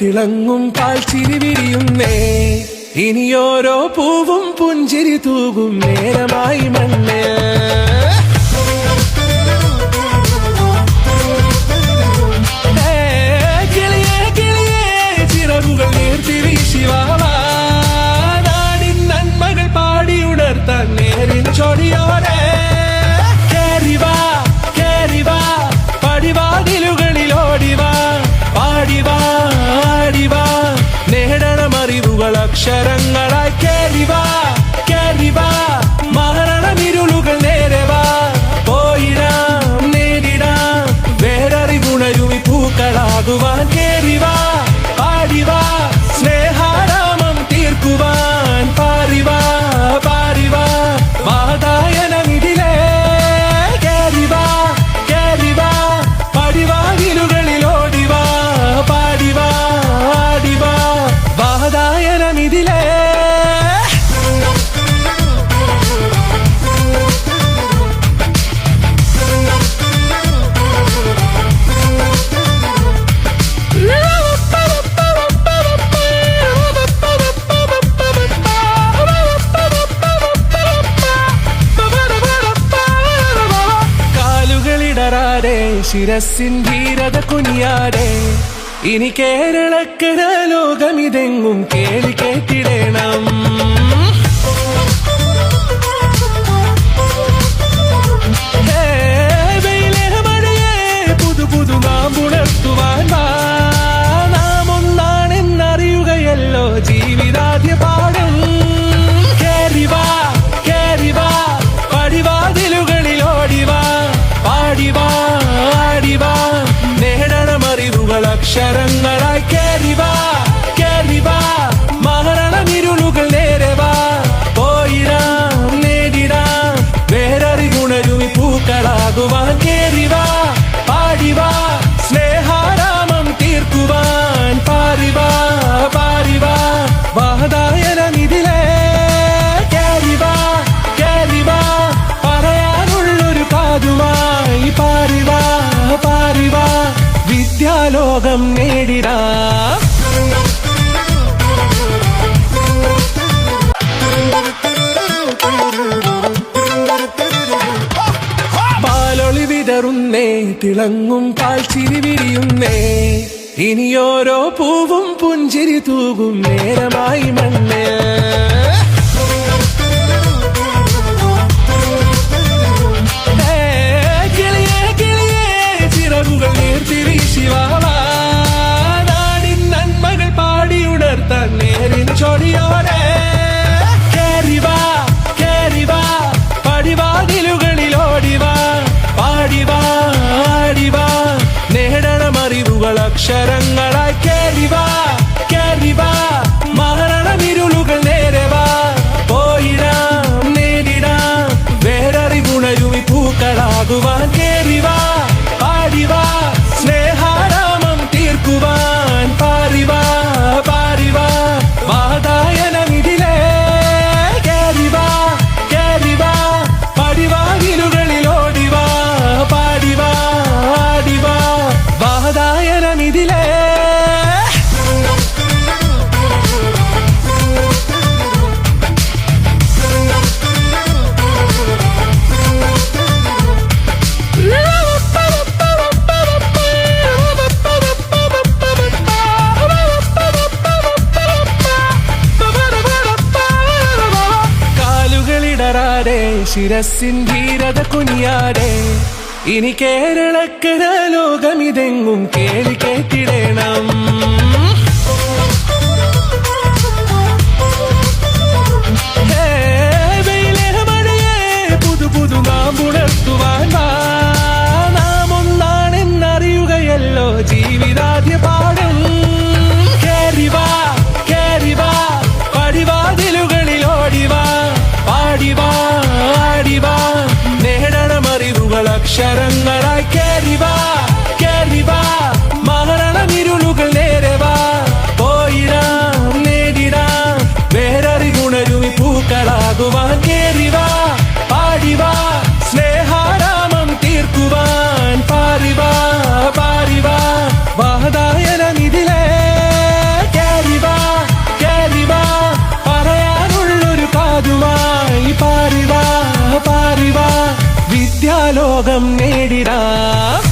തിളങ്ങും പാൽച്ചിരി വിരിയുന്നേ. ഇനിയോരോ പൂവും പുഞ്ചിരി തൂകും നേരമായി മണ്ണ്. കിളിയേ കിളിയേ ചിറകുകൾ നീർത്തിവീശി വാവാ. നാടിൻ നന്മകൾ പാടിയുണർത്താൻ നേരിൻ ചൊടിയോടെ. കേറിവാ കേറിവാ പടിവാതിലുകളിലോടിവാ. പാടിവാ ആടിവാ നേടണമറിവുകൾ അക്ഷരങ്ങളായി. കേറിവാ കേറിവാ മരണമിരുളുകൾ നേരവാ. പോയിടാം നേരിടാം വേററിവുണരുമി പൂക്കളാകുവാൻ. കേറിവാ പാടിവാ സ്നേഹാരാമം തീർക്കുവാൻ. പാറിവാ പാറിവാ വാതായനമിതിലേ. കേറിവാ കേറിവാ പടിവാതിലുകളിലോടിവാ. പാടിവാ ആടിവാ വാതായനമിതിലേ. കാലുകളിടറാതെ ശിരസിൻ ധീരത കുനിയാതെ. ഇനി കേരളക്കര ലോകമിതെങ്ങും കേളി കേട്ടിടണം. പുതു പുതു നാമ്പുണർത്തുവാൻ വാ. നാം ഒന്നാണെന്നറിയുകയല്ലോ ജീവിതാദ്യ പാഠം. കേറിവാ കേറിവാ പടിവാതിലുകളിലോടിവാ. പാടിവാ ആടിവാ നേടണമറിവുകൾ അക്ഷരങ്ങളായി. കേറിവാ കേറിവാ മരണമിരുളുകൾ നേരവാ. പോയിടാം നേരിടാം വേററിവുണരുമി പൂക്കളാകുവാൻ. കേറിവാ പാടിവാ സ്നേഹാരാമം തീർക്കുവാൻ. പാറിവാ പാറിവാ വാതായനമിതിലേ. കേറിവാ കേറിവാ പറയാനുള്ളൊരു കാതുമായി. പാറിവാ പാറിവാ വിദ്യാലോകം നേടിടാം. പാലൊളി വിതറുന്നേ തിളങ്ങും പാൽച്ചിരി വിരിയുന്നേ. ഇനിയോരോ പൂവും പുഞ്ചിരി തൂകും നേരമായി മണ്ണ്. കിളിയേ കിളിയേ ചിറകുകൾ നീർത്തിവീശി വാവാ. നാടിൻ നന്മകൾ പാടിയുണർത്താൻ നേരിൻ ചൊടിയോടെ. കേറിവാ കേറിവാ പടിവാതിലുകളിലോടിവാ. പാടിവാ ആടിവാ നേടണമറിവുകൾ അക്ഷരങ്ങളായി. കേറിവാ കേറിവാ മരണമിരുളുകൾ നേരവാ. പോയിടാം നേരിടാം വേററിവുണരുമി പൂക്കളാകുവാൻ. കേറിവാ പാടിവാ സ്നേഹാരാമം തീർക്കുവാൻ. പാറിവാ പാറിവാ വാതായനമിതിലേ. കേറിവാ കേറിവാ പടിവാതിലുകളിലോടിവാ. പാടിവാ ആടിവാ വാതായനമിതിലേ. കാലുകളിടറാതെ ശിരസിൻ ധീരത കുനിയാതെ. ഇനി കേരളക്കര ലോകമിതെങ്ങും കേളി കേട്ടിടണം. പുതു പുതു നാമ്പുണർത്തുവാൻ വാ. നാം ഒന്നാണെന്നറിയുകയല്ലോ ജീവിതാദ്യ പാഠം. കേറിവാ കേറിവാ പടിവാതിലുകളിലോടിവാ. പാടിവാ ആടിവാ നേടണമറിവുകൾ അക്ഷരങ്ങളായി. കേറിവാ കേറിവാ മരണമിരുളുകൾ നേരവാ. പോയിടാം നേരിടാം വേററിവുണരുമി പൂക്കളാകുവാൻ. കേറിവാ പാടിവാ സ്നേഹാരാമം തീർക്കുവാൻ. പാറിവാ പാറിവാ വാതായനമിതിലേ. ലോകം നേടിടാം.